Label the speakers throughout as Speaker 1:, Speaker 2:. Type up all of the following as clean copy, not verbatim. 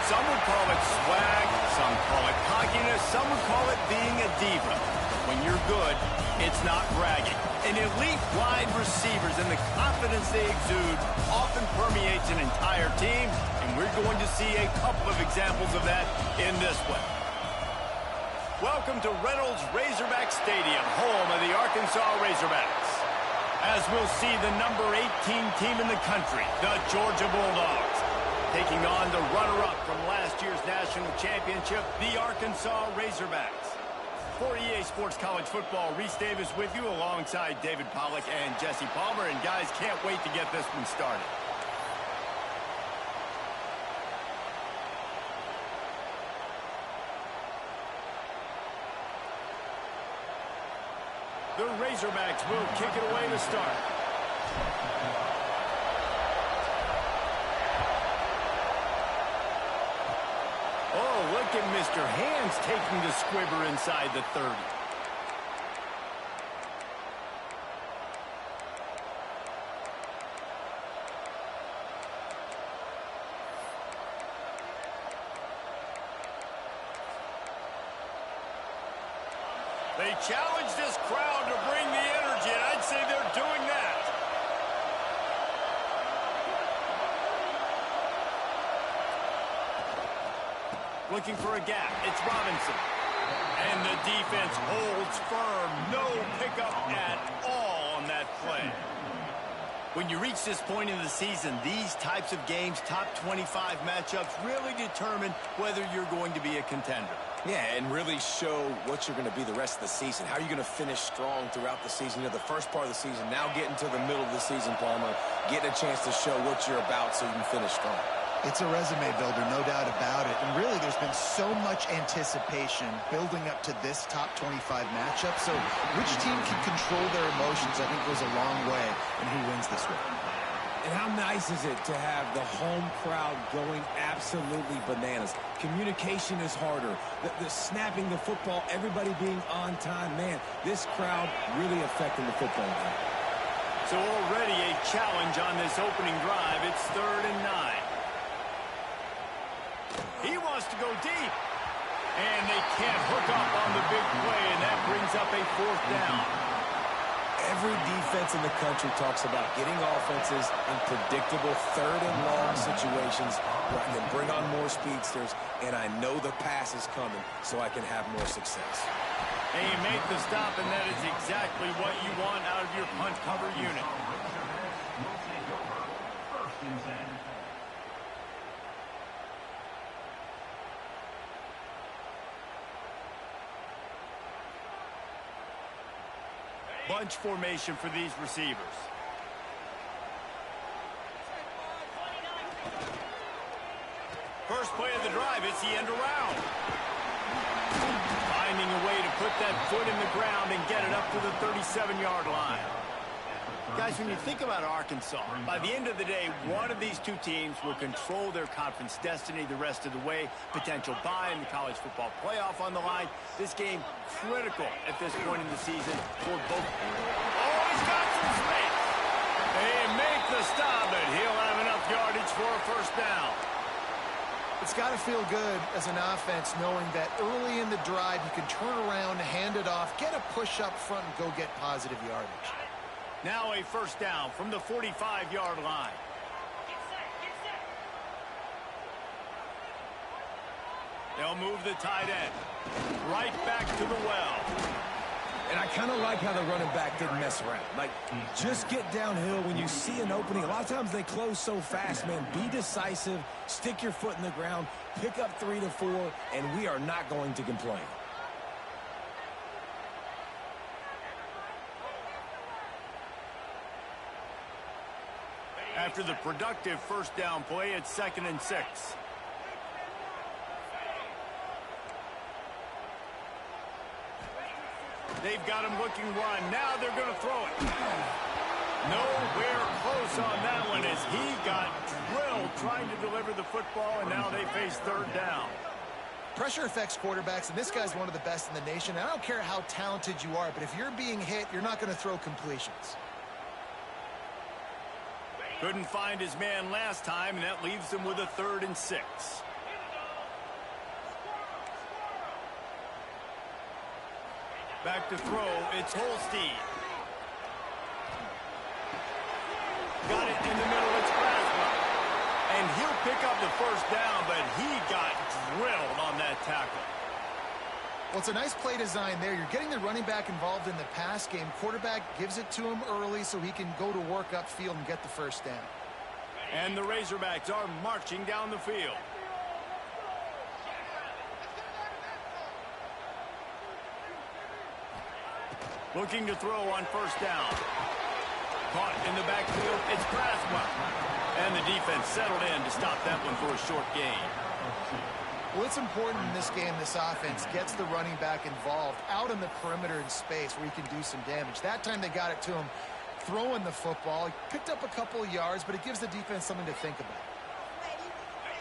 Speaker 1: Some would call it swag, some call it cockiness, some would call it being a diva. When you're good, it's not bragging. An elite wide receivers and the confidence they exude often permeates an entire team, and we're going to see a couple of examples of that in this one. Welcome to Reynolds Razorback Stadium, home of the Arkansas Razorbacks. As we'll see the number 18 team in the country, the Georgia Bulldogs, taking on the runner-up from last year's national championship, the Arkansas Razorbacks. For EA Sports College Football, Reese Davis with you alongside David Pollack and Jesse Palmer. And guys, can't wait to get this one started. The Razorbacks will kick it away to start. Oh, look at Mr. Hands taking the squibber inside the 30. They challenge this crowd to bring the energy, and I'd say they're doing that. Looking for a gap. It's Robinson. And the defense holds firm. No pickup at all on that play. When you reach this point in the season, these types of games, top 25 matchups, really determine whether you're going to be a contender.
Speaker 2: Yeah, and really show what you're going to be the rest of the season. How are you going to finish strong throughout the season? You know, the first part of the season, now getting to the middle of the season, Palmer, getting a chance to show what you're about so you can finish strong.
Speaker 3: It's a resume builder, no doubt about it. And really, there's been so much anticipation building up to this top 25 matchup. So which team can control their emotions, I think, goes a long way in who wins this one.
Speaker 4: And how nice is it to have the home crowd going absolutely bananas? Communication is harder. The snapping the football, everybody being on time. Man, this crowd really affecting the football game.
Speaker 1: So already a challenge on this opening drive. It's 3rd and 9. He wants to go deep. And they can't hook up on the big play, and that brings up a 4th down.
Speaker 4: Every defense in the country talks about getting offenses in predictable 3rd and long situations where I can bring on more speedsters, and I know the pass is coming, so I can have more success.
Speaker 1: And you make the stop, and that is exactly what you want out of your punt cover unit. Bunch formation for these receivers. First play of the drive, it's the end around. Finding a way to put that foot in the ground and get it up to the 37-yard line. Guys, when you think about Arkansas, by the end of the day, one of these two teams will control their conference destiny the rest of the way. Potential bye in the college football playoff on the line. This game critical at this point in the season for both. Oh, he's got some space. They make the stop, and he'll have enough yardage for a 1st down.
Speaker 3: It's got to feel good as an offense knowing that early in the drive you can turn around, hand it off, get a push up front, and go get positive yardage.
Speaker 1: Now a 1st down from the 45-yard line. They'll move the tight end right back to the well.
Speaker 4: And I kind of like how the running back didn't mess around. Like, just get downhill when you see an opening. A lot of times they close so fast, man. Be decisive, stick your foot in the ground, pick up 3 to 4, and we are not going to complain.
Speaker 1: After the productive 1st down play, it's 2nd and 6. They've got him looking run. Now they're going to throw it. Nowhere close on that one as he got drilled trying to deliver the football, and now they face 3rd down.
Speaker 3: Pressure affects quarterbacks, and this guy's one of the best in the nation. I don't care how talented you are, but if you're being hit, you're not going to throw completions.
Speaker 1: Couldn't find his man last time, and that leaves him with a 3rd and 6. Back to throw, it's Holstein. Got it in the middle, it's Braswell. And he'll pick up the first down, but he got drilled on that tackle.
Speaker 3: Well, it's a nice play design there. You're getting the running back involved in the pass game. Quarterback gives it to him early so he can go to work upfield and get the first down.
Speaker 1: And the Razorbacks are marching down the field. Looking to throw on first down. Caught in the backfield, it's Braswell. And the defense settled in to stop that one for a short gain.
Speaker 3: Well, it's important in this game, this offense gets the running back involved out in the perimeter in space where he can do some damage. That time they got it to him throwing the football. He picked up a couple of yards, but it gives the defense something to think about.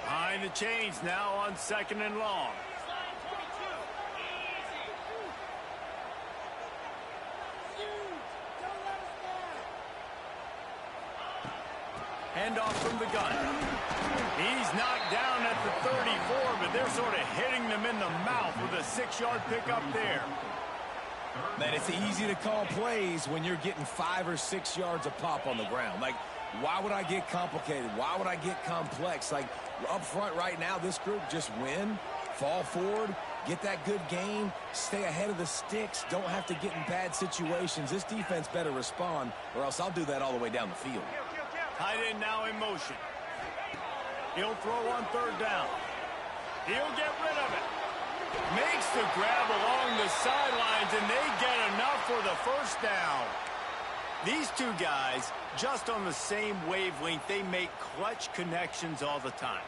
Speaker 1: Behind the chains now on 2nd and long. Handoff from the gun. He's knocked down at the 34, but they're sort of hitting them in the mouth with a 6-yard pickup there.
Speaker 4: Man, it's easy to call plays when you're getting 5 or 6 yards a pop on the ground. Like, why would I get complicated? Why would I get complex? Like, up front right now, this group just win, fall forward, get that good gain, stay ahead of the sticks, don't have to get in bad situations. This defense better respond, or else I'll do that all the way down the field.
Speaker 1: Tight end now in motion. He'll throw on 3rd down. He'll get rid of it. Makes the grab along the sidelines, and they get enough for the first down. These two guys, just on the same wavelength, they make clutch connections all the time.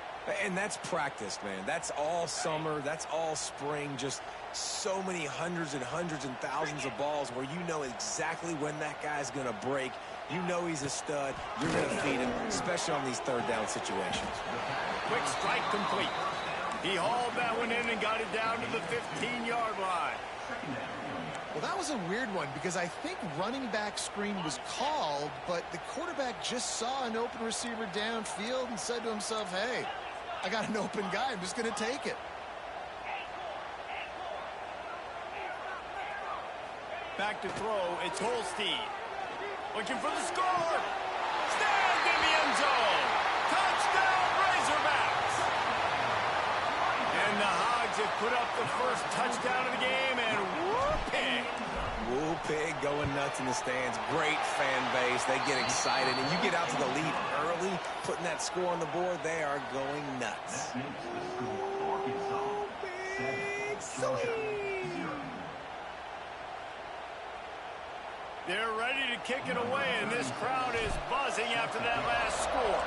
Speaker 4: And that's practice, man. That's all summer. That's all spring. Just so many hundreds and thousands of balls where you know exactly when that guy's going to break. You know he's a stud. You're going to feed him, especially on these 3rd down situations.
Speaker 1: Quick strike complete. He hauled that one in and got it down to the 15-yard line.
Speaker 3: Well, that was a weird one because I think running back screen was called, but the quarterback just saw an open receiver downfield and said to himself, hey, I got an open guy. I'm just going to take it.
Speaker 1: Back to throw, it's Holstein. Looking for the score. Stand in the end zone. Touchdown, Razorbacks. And the Hogs have put up the first touchdown of the game, and whoop-pig.
Speaker 4: Whoop-pig going nuts in the stands. Great fan base. They get excited, and you get out to the lead early, putting that score on the board, they are going nuts. Big swing.
Speaker 1: They're ready to kick it away, and this crowd is buzzing after that last score.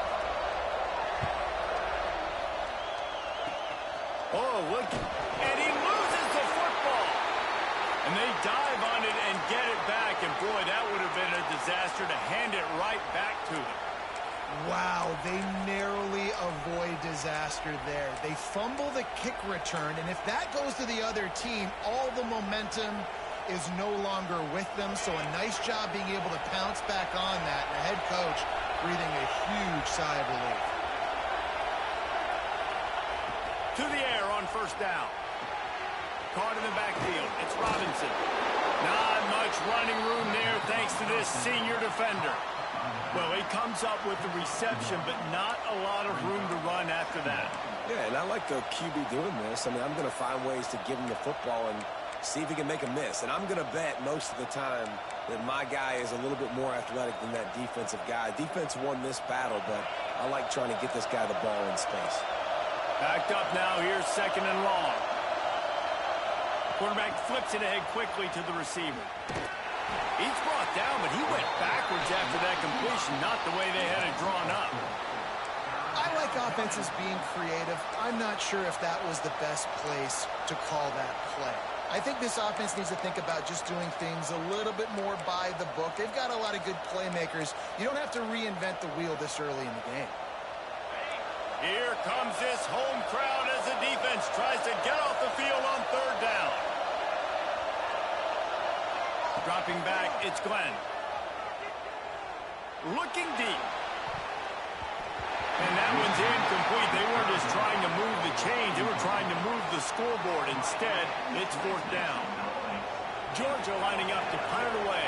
Speaker 1: Oh, look. And he loses the football. And they dive on it and get it back. And, boy, that would have been a disaster to hand it right back to them.
Speaker 3: Wow, they narrowly avoid disaster there. They fumble the kick return, and if that goes to the other team, all the momentum is no longer with them, so a nice job being able to pounce back on that. And the head coach breathing a huge sigh of relief.
Speaker 1: To the air on first down. Caught in the backfield. It's Robinson. Not much running room there thanks to this senior defender. Well, he comes up with the reception, but not a lot of room to run after that.
Speaker 4: Yeah, and I like the QB doing this. I mean, I'm going to find ways to give him the football and see if he can make a miss. And I'm going to bet most of the time that my guy is a little bit more athletic than that defensive guy. Defense won this battle, but I like trying to get this guy the ball in space.
Speaker 1: Backed up now, here's 2nd and long. Quarterback flips it ahead quickly to the receiver. He's brought down, but he went backwards after that completion, not the way they had it drawn up.
Speaker 3: I like offenses being creative. I'm not sure if that was the best place to call that play. I think this offense needs to think about just doing things a little bit more by the book. They've got a lot of good playmakers. You don't have to reinvent the wheel this early in the game.
Speaker 1: Here comes this home crowd as the defense tries to get off the field on 3rd down. Dropping back, it's Glenn. Looking deep. And that one's incomplete. They weren't just trying to move the chains. They were trying to move the scoreboard. Instead, it's 4th down. Georgia lining up to punt it away.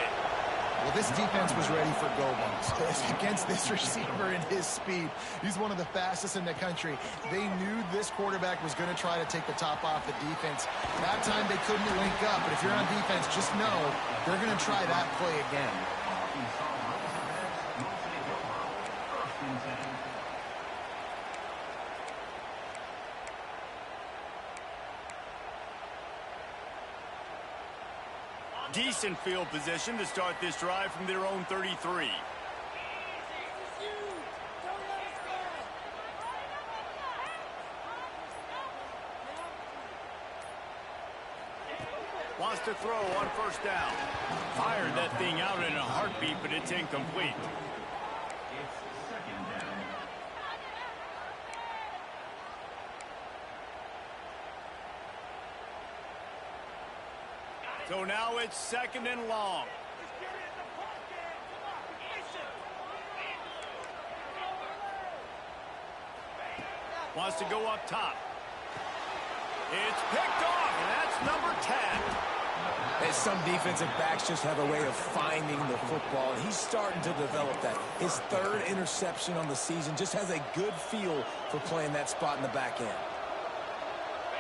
Speaker 3: Well, this defense was ready for go-balls against this receiver and his speed. He's one of the fastest in the country. They knew this quarterback was going to try to take the top off the defense. That time they couldn't link up, but if you're on defense, just know they're going to try that play again.
Speaker 1: Decent field position to start this drive from their own 33. Wants to throw on first down. Fired that thing out in a heartbeat, but it's incomplete. So now it's 2nd and long. Wants to go up top. It's picked off, and that's number 10.
Speaker 4: And some defensive backs just have a way of finding the football, and he's starting to develop that. His 3rd interception on the season, just has a good feel for playing that spot in the back end.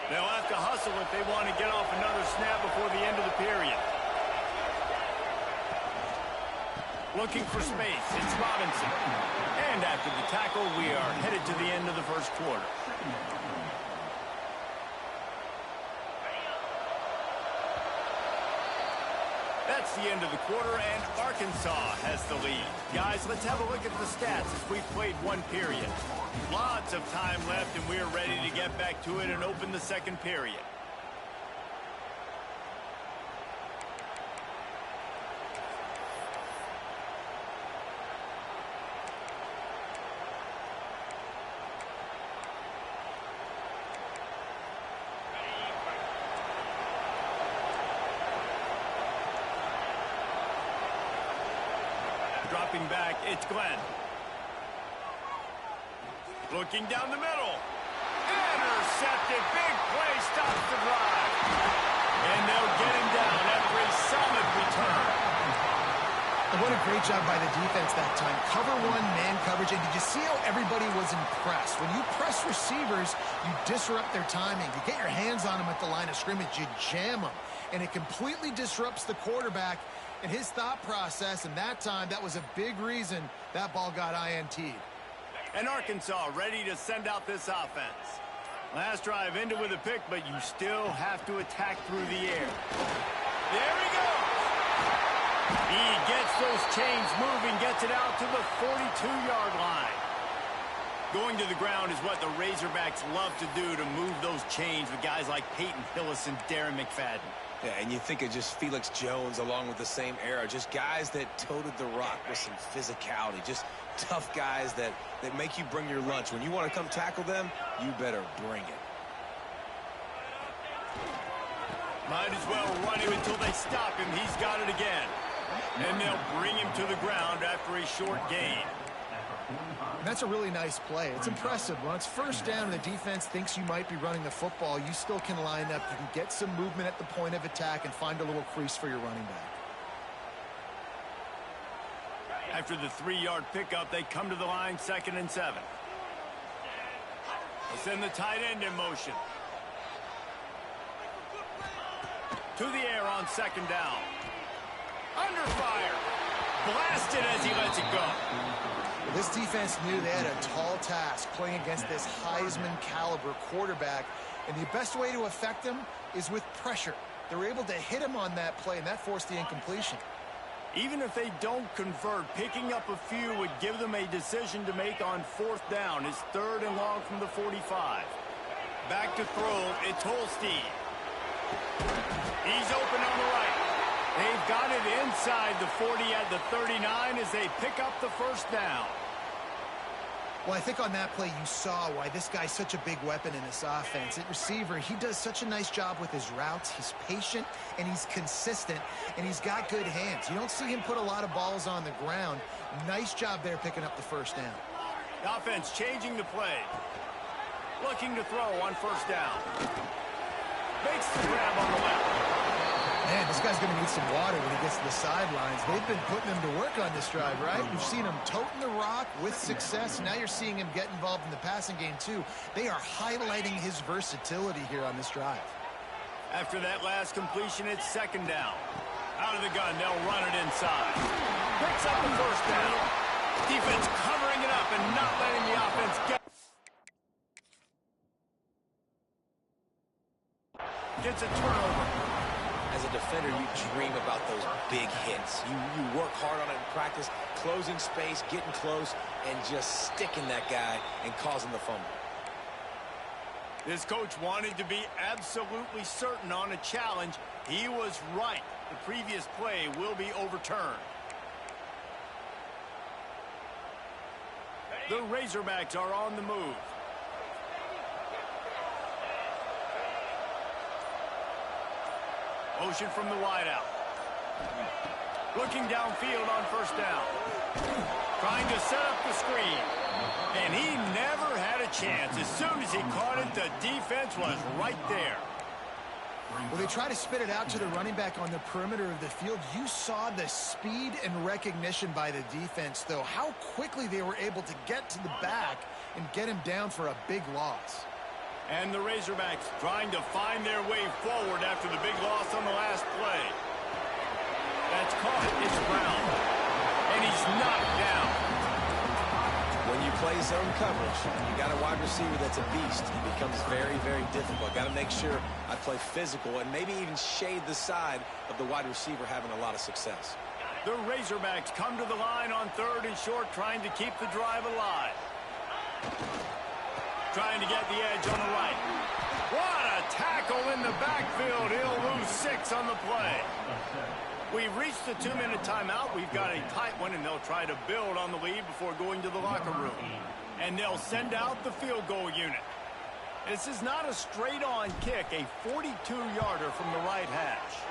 Speaker 1: They'll have to hustle if they want to get off another snap before the end of the period. Looking for space, it's Robinson. And after the tackle, we are headed to the end of the first quarter. That's the end of the quarter, and Arkansas has the lead. Guys, let's have a look at the stats as we've played one period. Lots of time left, and we're ready to get back to it and open the second period. Dropping back, it's Glenn. Looking down the middle. Intercepted. Big play stops the drive. And they'll get him down after a solid return.
Speaker 3: And what a great job by the defense that time. Cover one, man coverage. And did you see how everybody was impressed? When you press receivers, you disrupt their timing. You get your hands on them at the line of scrimmage. You jam them. And it completely disrupts the quarterback and his thought process. And that time, that was a big reason that ball got INT'd.
Speaker 1: And Arkansas ready to send out this offense. Last drive ended with a pick, but you still have to attack through the air. There he goes. He gets those chains moving, gets it out to the 42-yard line. Going to the ground is what the Razorbacks love to do, to move those chains with guys like Peyton Hillis and Darren McFadden.
Speaker 2: Yeah, and you think of just Felix Jones along with the same era, just guys that toted the rock with some physicality, just tough guys that make you bring your lunch. When you want to come tackle them, you better bring it.
Speaker 1: Might as well run him until they stop him. He's got it again. And they'll bring him to the ground after a short gain.
Speaker 3: And that's a really nice play. It's impressive. When it's first down and the defense thinks you might be running the football, you still can line up. You can get some movement at the point of attack and find a little crease for your running back.
Speaker 1: After the 3-yard pickup, they come to the line, 2nd and 7. They'll send the tight end in motion. To the air on 2nd down. Under fire. Blasted as he lets it go.
Speaker 3: This defense knew they had a tall task playing against this Heisman caliber quarterback, and the best way to affect him is with pressure. They were able to hit him on that play, and that forced the incompletion.
Speaker 1: Even if they don't convert, picking up a few would give them a decision to make on 4th down. It's 3rd and long from the 45. Back to throw, it's Holstein. He's open on the right. They've got it inside the 40 at the 39 as they pick up the 1st down.
Speaker 3: Well, I think on that play you saw why this guy's such a big weapon in this offense. At receiver, he does such a nice job with his routes. He's patient, and he's consistent, and he's got good hands. You don't see him put a lot of balls on the ground. Nice job there picking up the 1st down.
Speaker 1: The offense changing the play. Looking to throw on 1st down. Makes the grab on the left.
Speaker 3: Man, this guy's going to need some water when he gets to the sidelines. They've been putting him to work on this drive, right? We've seen him toting the rock with success. Now you're seeing him get involved in the passing game, too. They are highlighting his versatility here on this drive.
Speaker 1: After that last completion, it's second down. Out of the gun, they'll run it inside. Picks up the first down. Defense covering it up and not letting the offense get. Gets a turnover.
Speaker 2: As a defender, you dream about those big hits. You work hard on it in practice, closing space, getting close, and just sticking that guy and causing the fumble.
Speaker 1: This coach wanted to be absolutely certain on a challenge. He was right. The previous play will be overturned. The Razorbacks are on the move. Motion from the wideout. Looking downfield on first down. Trying to set up the screen. And he never had a chance. As soon as he caught it, the defense was right there.
Speaker 3: Well, they try to spit it out to the running back on the perimeter of the field. You saw the speed and recognition by the defense, though. How quickly they were able to get to the back and get him down for a big loss.
Speaker 1: And the Razorbacks trying to find their way forward after the big loss on the last play. That's caught. It's Brown. And he's knocked down.
Speaker 2: When you play zone coverage, you got a wide receiver that's a beast. It becomes very, very difficult. Got to make sure I play physical and maybe even shade the side of the wide receiver having a lot of success.
Speaker 1: The Razorbacks come to the line on third and short, trying to keep the drive alive. Trying to get the edge on the right. What a tackle in the backfield. He'll lose 6 on the play. We've reached the 2-minute timeout. We've got a tight one, and they'll try to build on the lead before going to the locker room. And they'll send out the field goal unit. This is not a straight-on kick, a 42-yarder from the right hash.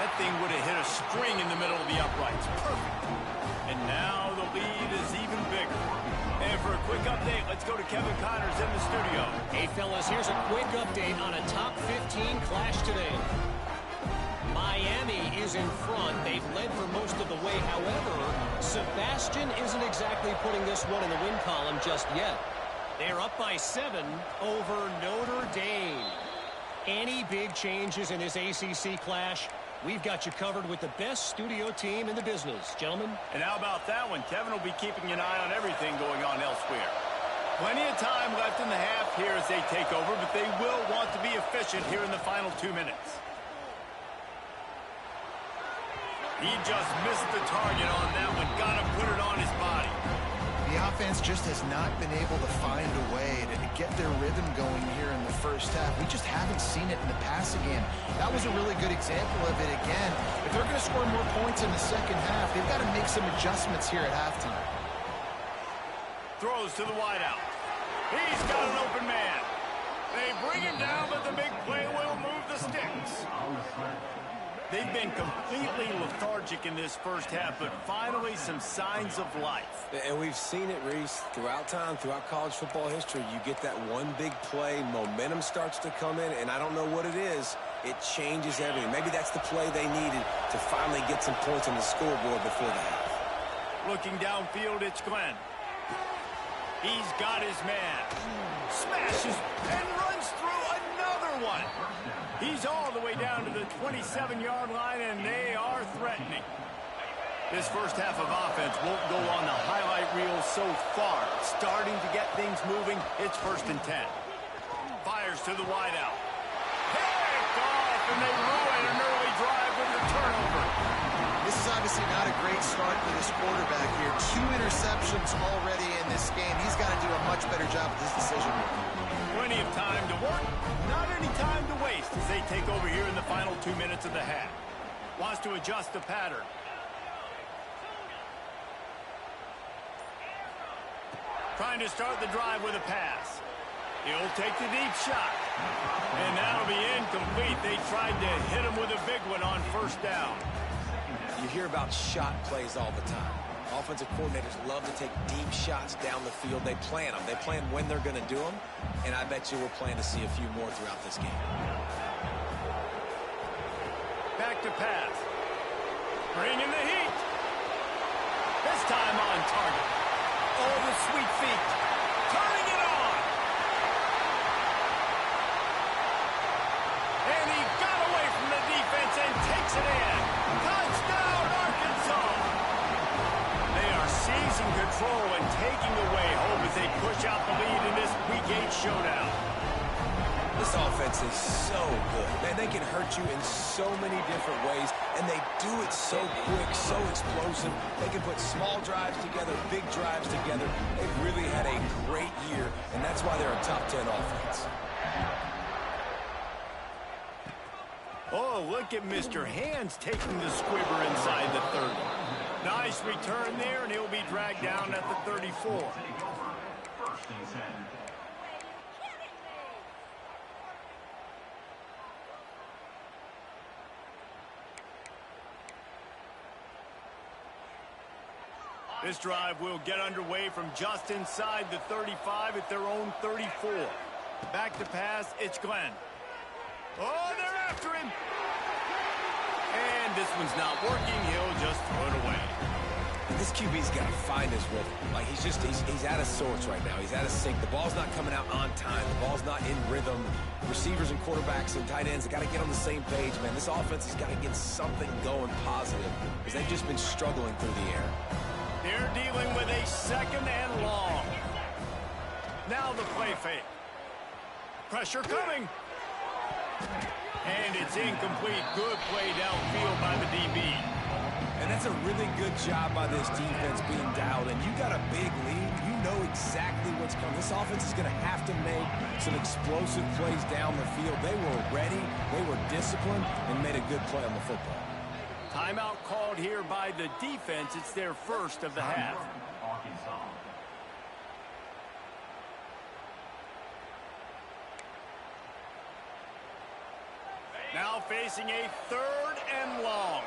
Speaker 1: That thing would have hit a string in the middle of the uprights. Perfect. And now the lead is even bigger. And for a quick update, let's go to Kevin Connors in the studio.
Speaker 5: Hey, fellas, here's a quick update on a top 15 clash today. Miami is in front. They've led for most of the way. However, Sebastian isn't exactly putting this one in the win column just yet. They're up by 7 over Notre Dame. Any big changes in this ACC clash? We've got you covered with the best studio team in the business, gentlemen.
Speaker 1: And how about that one? Kevin will be keeping an eye on everything going on elsewhere. Plenty of time left in the half here as they take over, but they will want to be efficient here in the final 2 minutes. He just missed the target on that one. Got to put it on his body.
Speaker 3: The offense just has not been able to find a way to get their rhythm going here in the first half. We just haven't seen it in the passing game. That was a really good example of it again. If they're going to score more points in the second half, they've got to make some adjustments here at halftime.
Speaker 1: Throws to the wideout. He's got an open man. They bring him down, but the big play will move the sticks. They've been completely lethargic in this first half, but finally some signs of life.
Speaker 2: And we've seen it, Reese, throughout time, throughout college football history. You get that one big play, momentum starts to come in, and I don't know what it is. It changes everything. Maybe that's the play they needed to finally get some points on the scoreboard before the half.
Speaker 1: Looking downfield, it's Glenn. He's got his man. Smashes and runs through another one. He's all the way down to the 27-yard line, and they are threatening. This first half of offense won't go on the highlight reel so far. Starting to get things moving. It's 1st and 10. Fires to the wideout. Picked off, and they ruin an early drive with the turnover.
Speaker 3: This is obviously not a great start for this quarterback here. 2 interceptions already in this game. He's got to do a much better job with this decision.
Speaker 1: Plenty of time to work, not any time to waste as they take over here in the final 2 minutes of the half. Wants to adjust the pattern. Trying to start the drive with a pass. He'll take the deep shot. And that'll be incomplete. They tried to hit him with a big one on first down.
Speaker 2: You hear about shot plays all the time. Offensive coordinators love to take deep shots down the field. They plan them. They plan when they're going to do them. And I bet you we're planning to see a few more throughout this game.
Speaker 1: back to pass. Bringing the heat. This time on target. Oh, the sweet feet. Turning it on. And he got away from the defense and takes it in. Touchdown, Arkansas. They are seizing control and taking away hope as they push out the lead in this Week 8 showdown.
Speaker 2: This offense is so good. Man, they can hurt you in so many different ways, and they do it so quick, so explosive. They can put small drives together, big drives together. They've really had a great year, and that's why they're a top 10 offense.
Speaker 1: Oh, look at Mr. Hands taking the squibber inside the 30. Nice return there, and he'll be dragged down at the 34. This drive will get underway from just inside the 35 at their own 34. Back to pass, it's Glenn. Oh, they're after him. And this one's not working. He'll just throw it away.
Speaker 2: And this QB's got to find his rhythm. Like, he's out of sorts right now. He's out of sync. The ball's not coming out on time. The ball's not in rhythm. Receivers and quarterbacks and tight ends have got to get on the same page, man. This offense has got to get something going positive because they've just been struggling through the air.
Speaker 1: They're dealing with a second and long. Now the play fake. Pressure coming. And it's incomplete. Good play downfield by the DB.
Speaker 4: And that's a really good job by this defense being dialed in. You got a big lead. You know exactly what's coming. This offense is going to have to make some explosive plays down the field. They were ready. They were disciplined and made a good play on the football.
Speaker 1: Timeout called here by the defense. It's their first of the half. Now facing a third and long.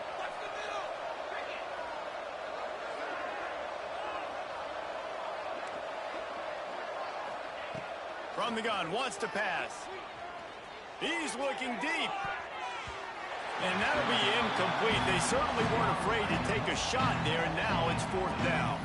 Speaker 1: From the gun, wants to pass. He's looking deep. And that'll be incomplete. They certainly weren't afraid to take a shot there, and now it's fourth down.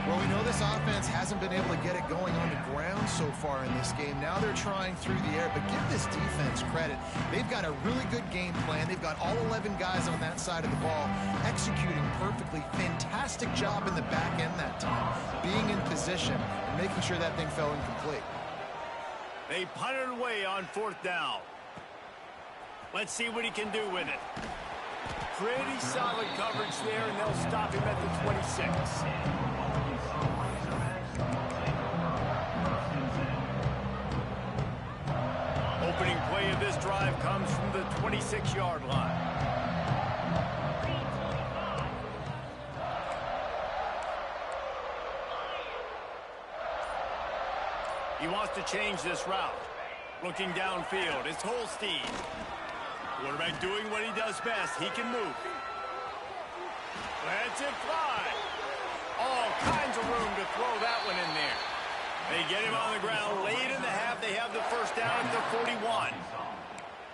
Speaker 3: Well, we know this offense hasn't been able to get it going on the ground so far in this game. Now they're trying through the air, but give this defense credit. They've got a really good game plan. They've got all 11 guys on that side of the ball executing perfectly. Fantastic job in the back end that time, being in position and making sure that thing fell incomplete.
Speaker 1: They punted away on fourth down. Let's see what he can do with it. Pretty solid coverage there, and they'll stop him at the 26. Opening play of this drive comes from the 26-yard line. He wants to change this route. Looking downfield, it's Holstein. Quarterback doing what he does best. He can move. Lets it fly. All kinds of room to throw that one in there. They get him on the ground late in the half. They have the first down at the 41.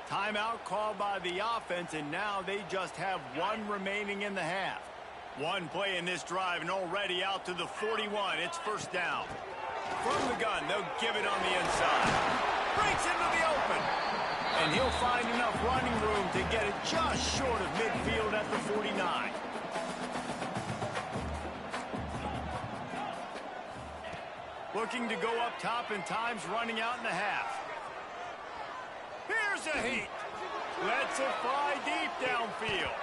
Speaker 1: Timeout called by the offense, and now they just have one remaining in the half. One play in this drive, and already out to the 41. It's first down. From the gun, they'll give it on the inside. Breaks into the open. And he'll find enough running room to get it just short of midfield at the 49. Looking to go up top, and time's running out in the half. Here's a heat. Lets it fly deep downfield.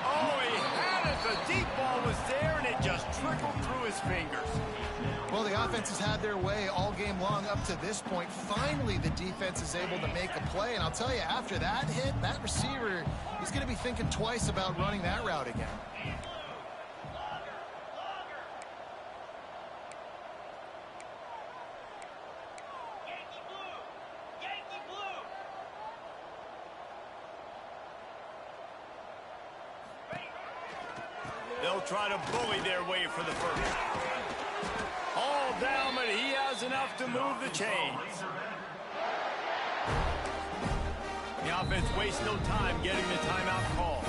Speaker 1: Oh, he had it. The deep ball was there, and it just trickled through his fingers.
Speaker 3: Well, the offense has had their way all game long up to this point. Finally, the defense is able to make a play. And I'll tell you, after that hit, that receiver, he's going to be thinking twice about running that route again.
Speaker 1: They'll try to bully their way for the first. All down, but he has enough to move the chains. The offense wastes no time getting the timeout call.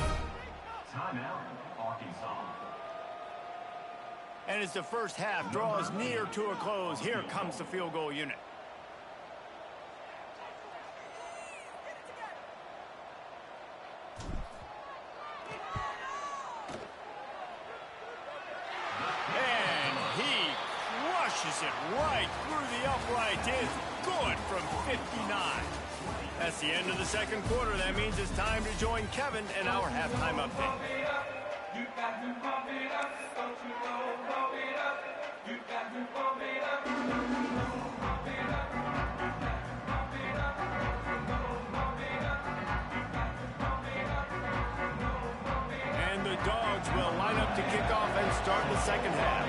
Speaker 6: Timeout, Arkansas.
Speaker 1: And as the first half draws near to a close, here comes the field goal unit. And he crushes it right through the upright. It's good from 59. That's the end of the second quarter. That means it's time to join Kevin in our halftime update.
Speaker 7: You got to pump it up, don't you know, pump it up. You got to pump it up, don't you know, pump it up. You got to pump it up, don't you know, pump it up. You got to pump it up, don't you know, pump it up.
Speaker 1: And the Dogs will line up to kick off and start the second half.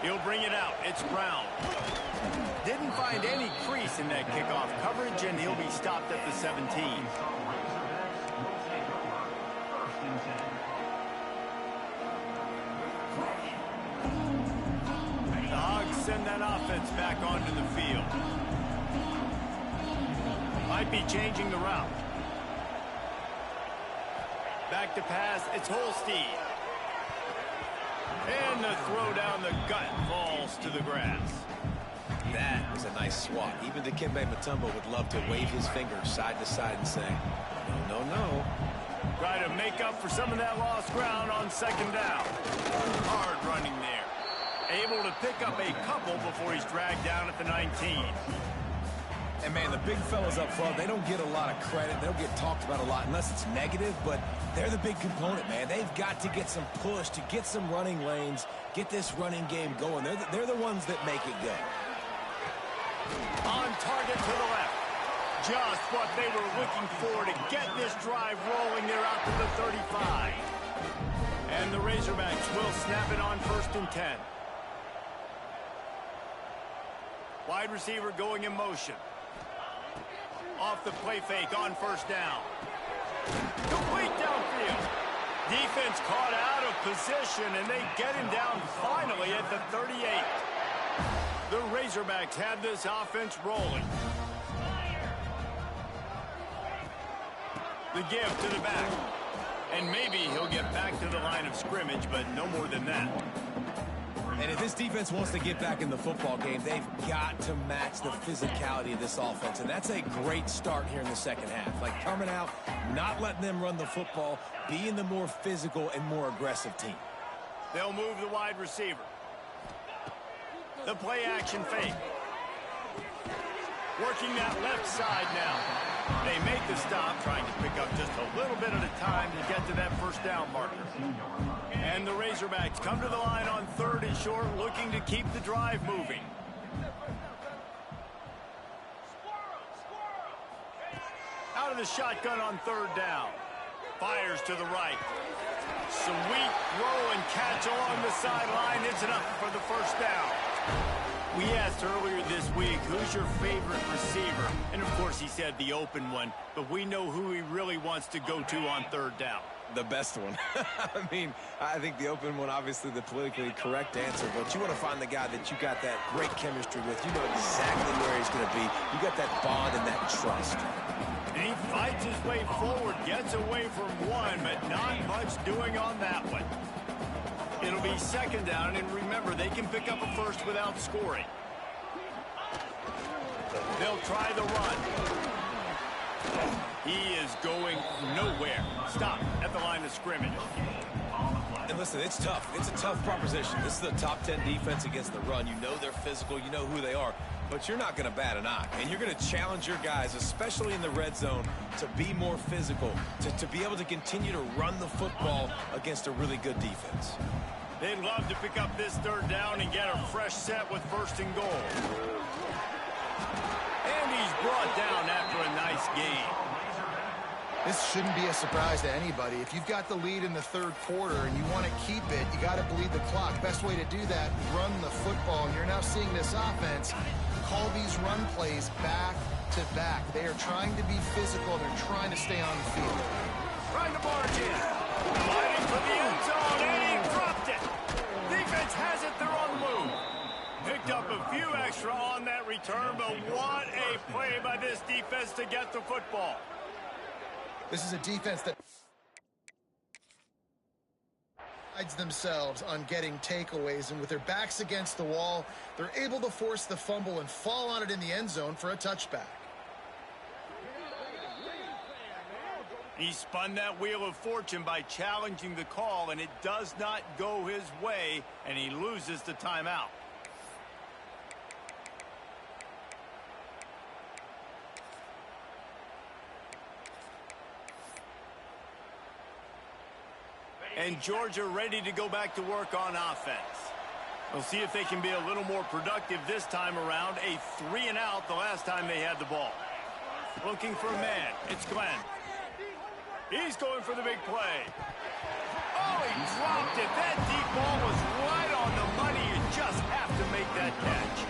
Speaker 1: He'll bring it out. It's Brown. Didn't find any crease in that kickoff coverage, and he'll be stopped at the 17. The Hogs send that offense back onto the field. Might be changing the route. Back to pass. It's Holstein. And the throw down the gut falls to the grass.
Speaker 2: That was a nice swat. Even Dikembe Mutombo would love to wave his fingers side to side and say, no, no, no.
Speaker 1: Try to make up for some of that lost ground on second down. Hard running there. Able to pick up a couple before he's dragged down at the 19.
Speaker 4: And, man, the big fellas up front, they don't get a lot of credit. They don't get talked about a lot unless it's negative, but they're the big component, man. They've got to get some push, to get some running lanes, get this running game going. They're the ones that make it go.
Speaker 1: On target to the left. Just what they were looking for to get this drive rolling. They're out to the 35. And the Razorbacks will snap it on 1st and 10. Wide receiver going in motion. Off the play fake on 1st down. Complete downfield. Defense caught out of position, and they get him down finally at the 38. The Razorbacks have this offense rolling. The give to the back. And maybe he'll get back to the line of scrimmage, but no more than that.
Speaker 4: And if this defense wants to get back in the football game, they've got to match the physicality of this offense. And that's a great start here in the second half. Like coming out, not letting them run the football, being the more physical and more aggressive team.
Speaker 1: They'll move the wide receiver. The play action fake. Working that left side now. They make the stop, trying to pick up just a little bit at a time to get to that 1st down marker. And the Razorbacks come to the line on 3rd and short, looking to keep the drive moving. Out of the shotgun on 3rd down. Fires to the right. Sweet throw and catch along the sideline. It's enough for the 1st down. We asked earlier this week, who's your favorite receiver? And, of course, he said the open one, but we know who he really wants to go to on 3rd down.
Speaker 2: The best one. I mean, I think the open one, obviously the politically correct answer, but you want to find the guy that you got that great chemistry with. You know exactly where he's going to be. You got that bond and that trust.
Speaker 1: And he fights his way forward, gets away from one, but not much doing on that one. It'll be 2nd down, and remember, they can pick up a first without scoring. They'll try the run. He is going nowhere. Stop at the line of scrimmage.
Speaker 2: And listen, it's tough. It's a tough proposition. This is a top 10 defense against the run. You know they're physical. You know who they are. But you're not going to bat an eye. And you're going to challenge your guys, especially in the red zone, to be more physical, to be able to continue to run the football against a really good defense.
Speaker 1: They'd love to pick up this 3rd down and get a fresh set with 1st and goal. And he's brought down after a nice game.
Speaker 3: This shouldn't be a surprise to anybody. If you've got the lead in the 3rd quarter and you want to keep it, you got to bleed the clock. Best way to do that, run the football. And you're now seeing this offense call these run plays back back-to-back. They are trying to be physical. They're trying to stay on the field.
Speaker 1: Trying to barge in. Fighting for the end zone, and he dropped it. Defense has it. They're on the move. Picked up a few extra on that return, but what a play by this defense to get the football.
Speaker 3: This is a defense that prides themselves on getting takeaways, and with their backs against the wall, they're able to force the fumble and fall on it in the end zone for a touchback.
Speaker 1: He spun that wheel of fortune by challenging the call, and it does not go his way, and he loses the timeout. And Georgia ready to go back to work on offense. We'll see if they can be a little more productive this time around. A 3-and-out the last time they had the ball. Looking for a man. It's Glenn. He's going for the big play. Oh, he dropped it. That deep ball was right on the money. You just have to make that catch.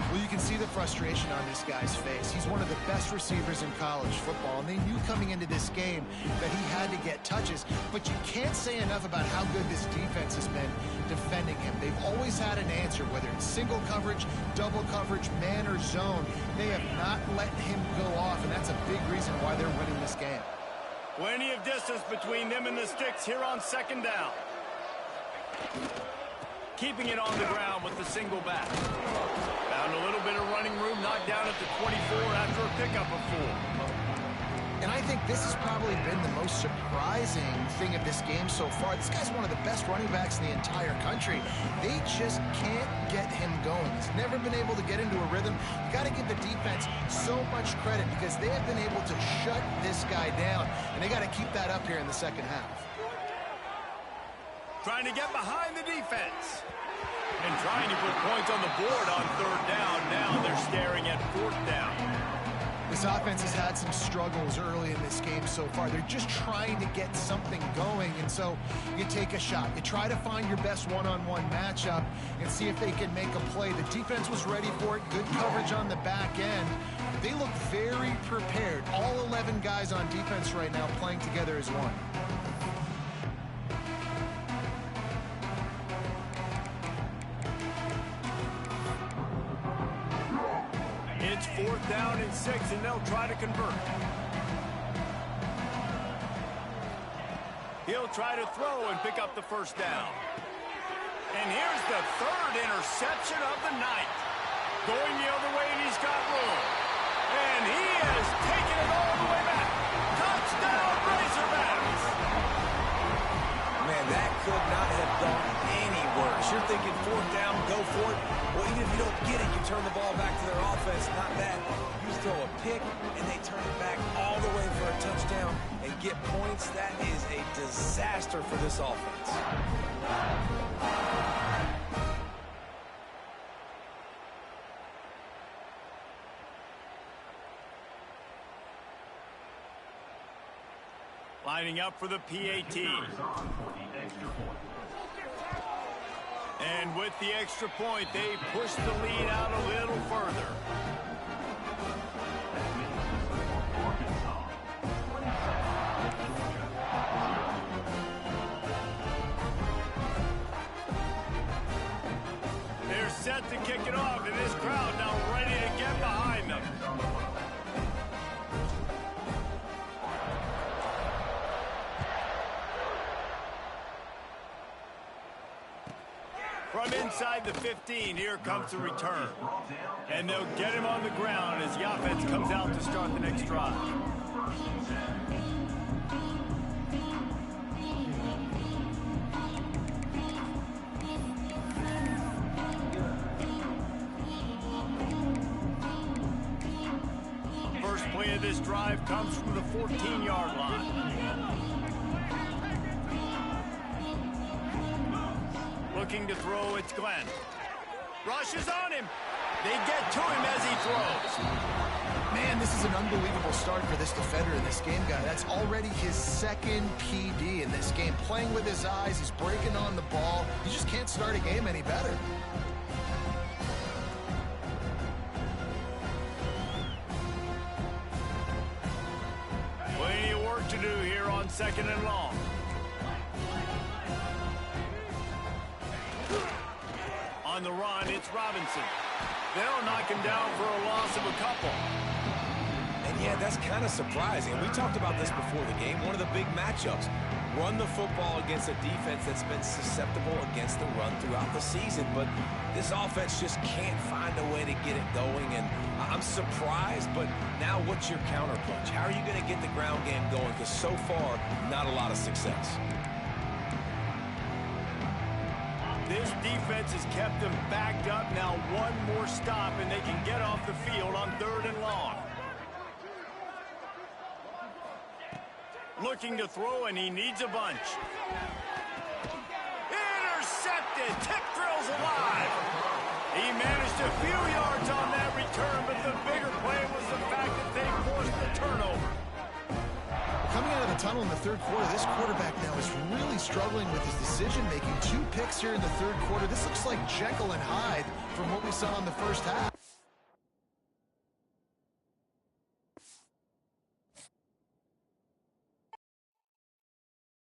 Speaker 3: Well, you can see the frustration on this guy's face. He's one of the best receivers in college football, and they knew coming into this game that he had to get touches, but you can't say enough about how good this defense has been defending him. They've always had an answer, whether it's single coverage, double coverage, man or zone. They have not let him go off, and that's a big reason why they're winning this game.
Speaker 1: Plenty of distance between them and the sticks here on second down. Keeping it on the ground with the single back. Found a little bit of running room, knocked down at the 24 after a pickup of 4.
Speaker 3: And I think this has probably been the most surprising thing of this game so far. This guy's one of the best running backs in the entire country. They just can't get him going. He's never been able to get into a rhythm. You got to give the defense so much credit because they have been able to shut this guy down, and they got to keep that up here in the second half.
Speaker 1: Trying to get behind the defense. And trying to put points on the board on third down. Now they're staring at fourth down.
Speaker 3: This offense has had some struggles early in this game so far. They're just trying to get something going, and so you take a shot. You try to find your best one-on-one matchup and see if they can make a play. The defense was ready for it. Good coverage on the back end. They look very prepared. All 11 guys on defense right now playing together as one.
Speaker 1: It's fourth down and 6, and they'll try to convert. He'll try to throw and pick up the first down. And here's the third interception of the night. Going the other way, and he's got room. And he has taken it all the way back. Touchdown, Razorbacks!
Speaker 2: Man, that could not have gone any worse. You're thinking fourth down, go for it. Well, even if you don't get it, you turn the ball back to their offense. Not that. You throw a pick, and they turn it back all the way for a touchdown and get points. That is a disaster for this offense.
Speaker 1: Lining up for the PAT. And with the extra point, they push the lead out a little further. They're set to kick it off, and this crowd now ready to get behind them. From inside the 15, here comes the return. And they'll get him on the ground as the offense comes out to start the next drive. First play of this drive comes from the 14-yard line. Looking to throw, it's Glenn. Rushes on him. They get to him as he throws.
Speaker 3: Man, this is an unbelievable start for this defender in this game, guy. That's already his second PD in this game. Playing with his eyes, he's breaking on the ball. You just can't start a game any better.
Speaker 1: on 2nd and long. On the run, it's Robinson. They'll knock him down for a loss of a couple.
Speaker 2: And yeah, that's kind of surprising. We talked about this before the game. One of the big matchups. Run the football against a defense that's been susceptible against the run throughout the season. But this offense just can't find a way to get it going. And I'm surprised, but now what's your counterpunch? How are you going to get the ground game going? Because so far, not a lot of success.
Speaker 1: This defense has kept them backed up. Now one more stop, and they can get off the field on 3rd and long. Looking to throw, and he needs a bunch. Intercepted. Tip drills alive. He managed a few yards on that return, but the bigger play was the fact that they forced the turnover.
Speaker 3: Coming out of the tunnel in the 3rd quarter, this quarterback now is really struggling with his decision-making. 2 picks here in the 3rd quarter. This looks like Jekyll and Hyde from what we saw in the 1st half.